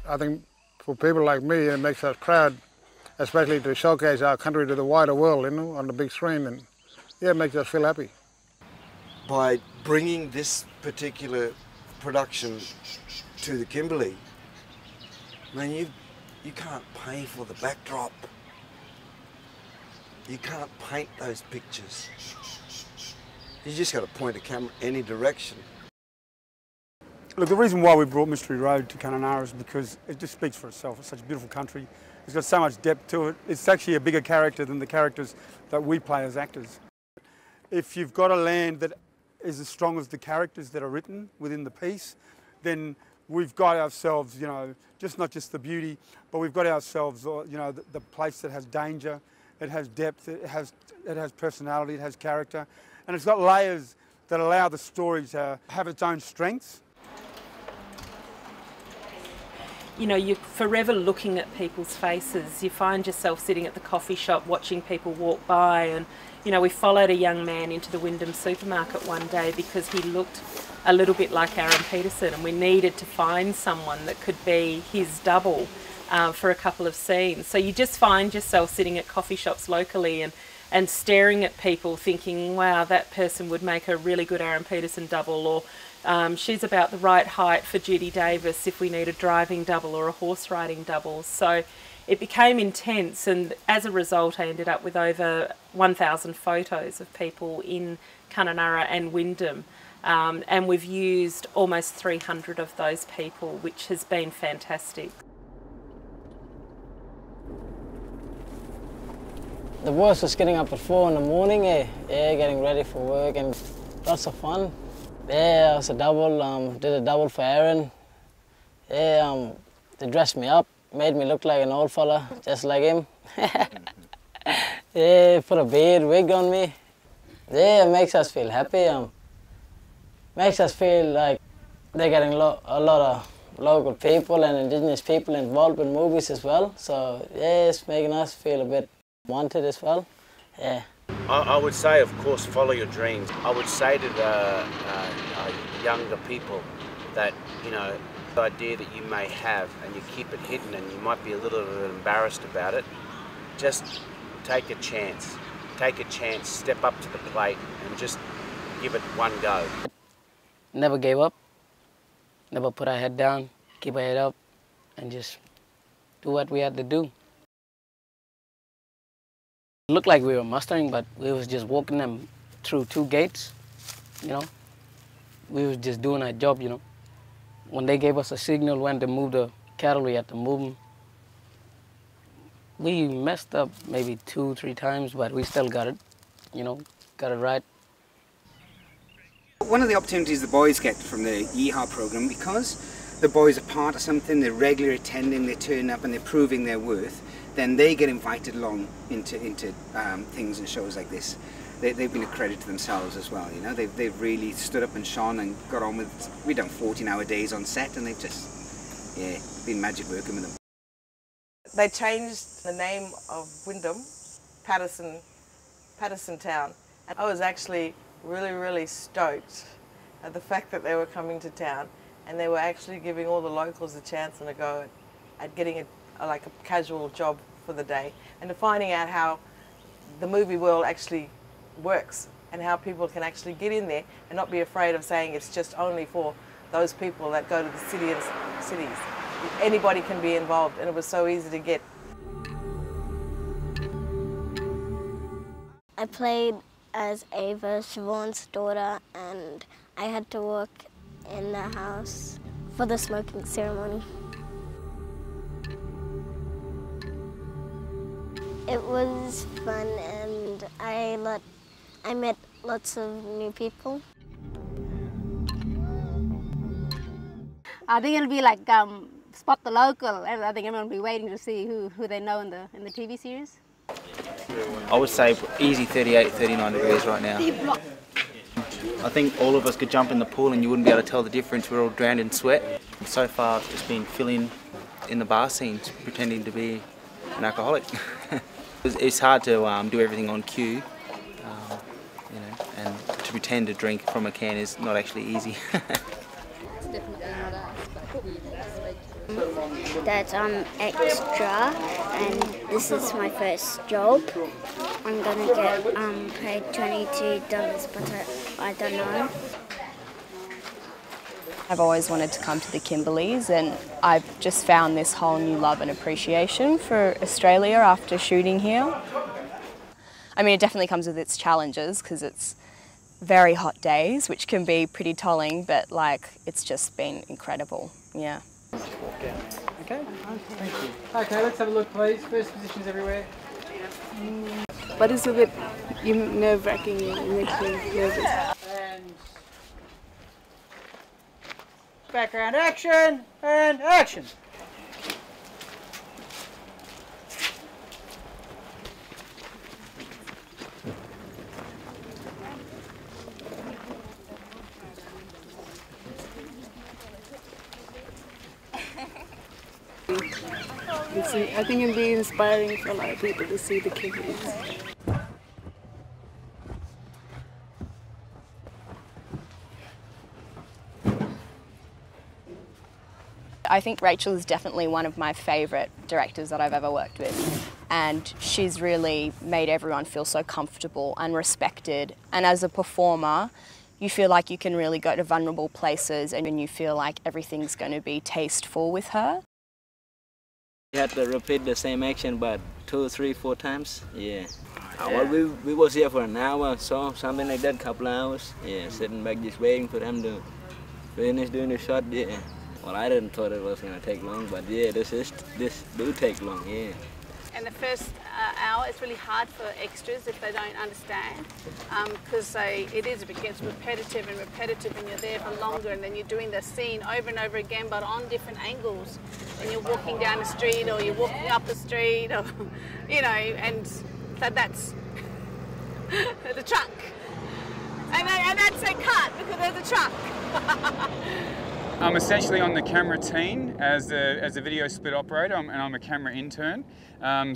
I think for people like me, it makes us proud, especially to showcase our country to the wider world, you know, on the big screen, and yeah, it makes us feel happy. By bringing this particular production to the Kimberley, man, you can't pay for the backdrop. You can't paint those pictures. You just got to point a camera any direction. Look, the reason why we brought Mystery Road to Kununurra is because it just speaks for itself. It's such a beautiful country. It's got so much depth to it. It's actually a bigger character than the characters that we play as actors. If you've got a land that is as strong as the characters that are written within the piece, then we've got ourselves, you know, not just the beauty, but we've got ourselves, you know, the place that has danger, it has depth, it has personality, it has character, and it's got layers that allow the story to have its own strengths. You know, you're forever looking at people's faces. You find yourself sitting at the coffee shop watching people walk by, and you know, we followed a young man into the Wyndham supermarket one day because he looked a little bit like Aaron Peterson, and we needed to find someone that could be his double for a couple of scenes. So you just find yourself sitting at coffee shops locally and staring at people thinking, wow, that person would make a really good Aaron Peterson double, or she's about the right height for Judy Davis if we need a driving double or a horse riding double. So it became intense, and as a result I ended up with over 1,000 photos of people in Kununurra and Wyndham, and we've used almost 300 of those people, which has been fantastic. The boys was getting up at 4 in the morning, getting ready for work, and lots of fun. Yeah, I was a double, did a double for Aaron. Yeah, they dressed me up, made me look like an old fella, just like him. Yeah, put a beard, wig on me. Yeah, it makes us feel happy. Makes us feel like they're getting a lot of local people and Indigenous people involved with movies as well. So yeah, it's making us feel a bit wanted as well. Yeah. I would say, of course, follow your dreams. I would say to the younger people that, you know, the idea that you may have and you keep it hidden and you might be a little bit embarrassed about it, just take a chance. Take a chance, step up to the plate and just give it one go. Never gave up, never put our head down, keep our head up and just do what we had to do. It looked like we were mustering, but we was just walking them through 2 gates, you know. We was just doing our job, you know. When they gave us a signal when to move the cattle, we had to move them. We messed up maybe 2-3 times, but we still got it, you know, got it right. One of the opportunities the boys get from the Yeehaa program, because the boys are part of something, they're regularly attending, they turn up and they're proving their worth, then they get invited along into things and shows like this. They've been a credit to themselves as well, you know. They've really stood up and shone and got on with. We've done 14-hour days on set, and they've just, yeah, been magic working with them. They changed the name of Wyndham, Patterson Town, and I was actually really stoked at the fact that they were coming to town, and they were actually giving all the locals a chance and a go at getting like a casual job for the day, and to finding out how the movie world actually works and how people can actually get in there and not be afraid of saying it's just only for those people that go to the cities. Anybody can be involved, and it was so easy to get. I played as Ava, Siobhan's daughter, and I had to work in the house for the smoking ceremony. It was fun, and I met lots of new people. I think it'll be like Spot the Local. I think everyone will be waiting to see who they know in the TV series. I would say easy 38, 39 degrees right now. I think all of us could jump in the pool and you wouldn't be able to tell the difference. We're all drowned in sweat. So far I've just been filling in the bar scenes, pretending to be an alcoholic. It's hard to do everything on cue, you know, and to pretend to drink from a can is not actually easy. definitely not us, but we speak to That I'm extra and this is my first job. I'm gonna get paid $22, but I don't know. I've always wanted to come to the Kimberleys, and I've just found this whole new love and appreciation for Australia after shooting here. I mean, it definitely comes with its challenges because it's very hot days, which can be pretty tolling, but like, it's just been incredible, yeah. Okay, thank you. Okay, let's have a look please. First positions everywhere. But it's a bit nerve-wracking, it makes me nervous. And background action, and action. I think it'll be inspiring for a lot of people to see the Kimberleys. I think Rachel is definitely one of my favourite directors that I've ever worked with, and she's really made everyone feel so comfortable and respected, and as a performer you feel like you can really go to vulnerable places and you feel like everything's going to be tasteful with her. We had to repeat the same action but 2, 3, 4 times. Yeah. Well, we was here for an hour, so something like that, couple of hours. Yeah, sitting back just waiting for them to finish doing the shot. Yeah. Well, I didn't thought it was gonna take long, but yeah, this do take long. Yeah. And the first hour, it's really hard for extras if they don't understand, because it gets repetitive and you're there for longer, and then you're doing the scene over and over again but on different angles, and you're walking down the street or you're walking up the street, or you know, and so that's the truck, and that's a cut because there's a truck. I'm essentially on the camera team as a video split operator, and I'm a camera intern.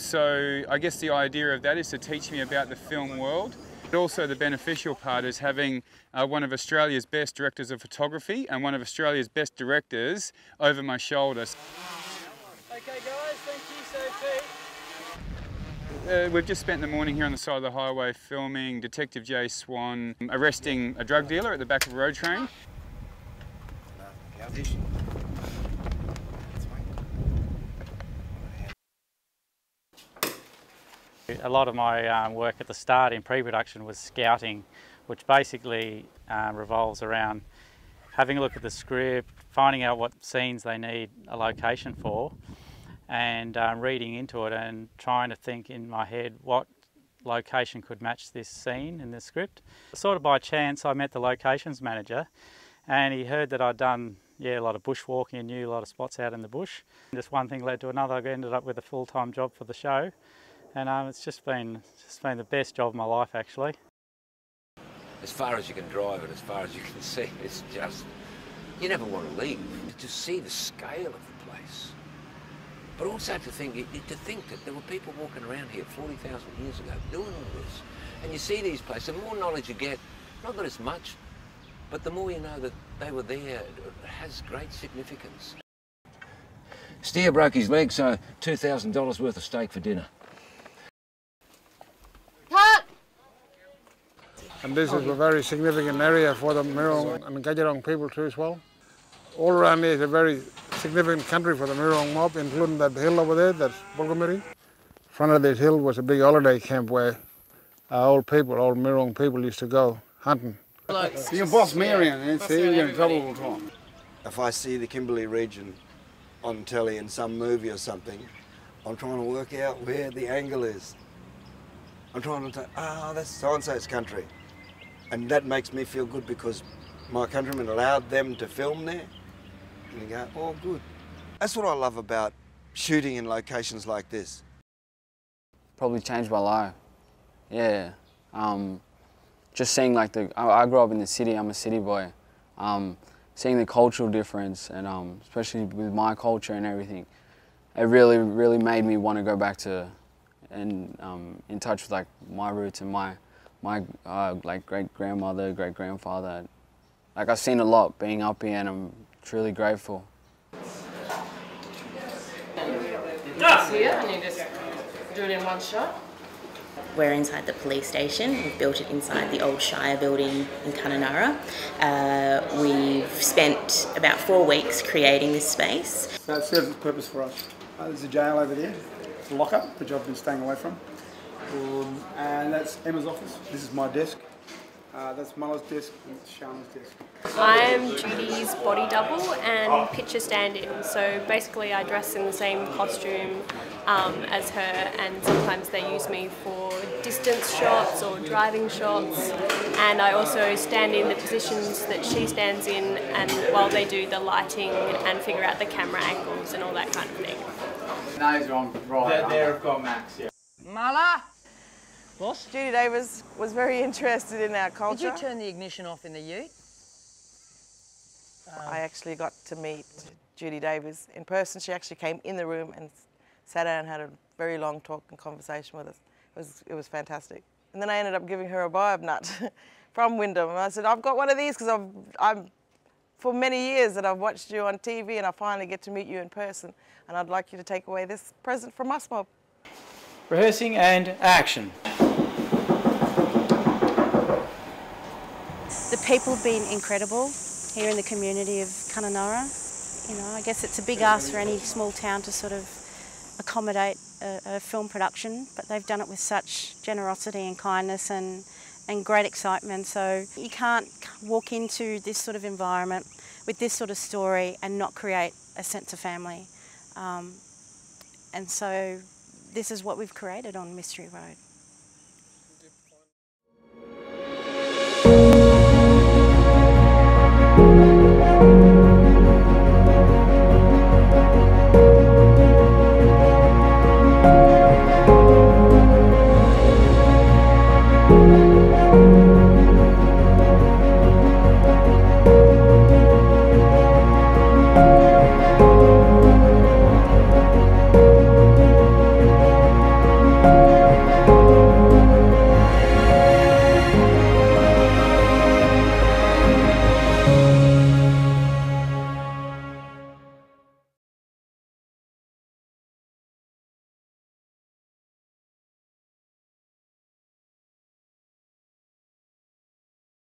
So I guess the idea of that is to teach me about the film world. But also the beneficial part is having one of Australia's best directors of photography and one of Australia's best directors over my shoulder. Okay guys, thank you, Sophie. We've just spent the morning here on the side of the highway filming Detective J. Swan arresting a drug dealer at the back of a road train. A lot of my work at the start in pre-production was scouting, which basically revolves around having a look at the script, finding out what scenes they need a location for, and reading into it and trying to think in my head what location could match this scene in the script. Sort of by chance I met the locations manager, and he heard that I'd done a lot of bushwalking and knew a lot of spots out in the bush. Just one thing led to another. I ended up with a full-time job for the show, and it's just been the best job of my life, actually. As far as you can drive it, as far as you can see, it's just, you never want to leave. To see the scale of the place, but also to think that there were people walking around here 40,000 years ago doing all this, and you see these places. The more knowledge you get, not that it's much, but the more you know that they were there, it has great significance. Steer broke his leg, so $2,000 worth of steak for dinner. Cut! And this is a very significant area for the Miriwoong and Gadjarong people too as well. All around here is a very significant country for the Miriwoong mob, including that hill over there, that's Bulgamiri. In front of this hill was a big holiday camp where old Miriwoong people used to go hunting. Your boss Marion, and see, you're in trouble all the time. If I see the Kimberley region on telly in some movie or something, I'm trying to work out where the angle is. I'm trying to say, that's so-and-so's country. And that makes me feel good because my countrymen allowed them to film there. And you go, oh, good. That's what I love about shooting in locations like this. Probably changed my life. Yeah. Just seeing like I grew up in the city, I'm a city boy. Seeing the cultural difference and especially with my culture and everything, it really made me want to go back to and in touch with like my roots and my like great-grandmother, great-grandfather. Like I've seen a lot being up here, and truly grateful. It's here and you just do it in one shot. We're inside the police station. We've built it inside the old Shire building in Kununurra. We've spent about 4 weeks creating this space. So it serves its purpose for us. There's a jail over there. It's a lockup, which I've been staying away from. And that's Emma's office. This is my desk. That's Mulla's desk and Shana's desk. I'm Judy's body double and picture stand-in. So basically I dress in the same costume as her, and sometimes they use me for distance shots or driving shots, and I also stand in the positions that she stands in, and while they do the lighting and figure out the camera angles and all that kind of thing. Those are on right. They're got max, yeah. Mulla? What? Judy Davis was very interested in our culture. Did you turn the ignition off in the ute? I actually got to meet Judy Davis in person. She actually came in the room and sat down and had a very long talk and conversation with us. It was fantastic. And then I ended up giving her a biome nut from Wyndham. And I said, I've got one of these because I'm for many years that I've watched you on TV and I finally get to meet you in person. And I'd like you to take away this present from us, Mob. Rehearsing and action. The people have been incredible here in the community of Kununurra. You know, I guess it's a big ask for any small town to sort of accommodate a film production, but they've done it with such generosity and kindness and great excitement. So you can't walk into this sort of environment with this sort of story and not create a sense of family. And so this is what we've created on Mystery Road.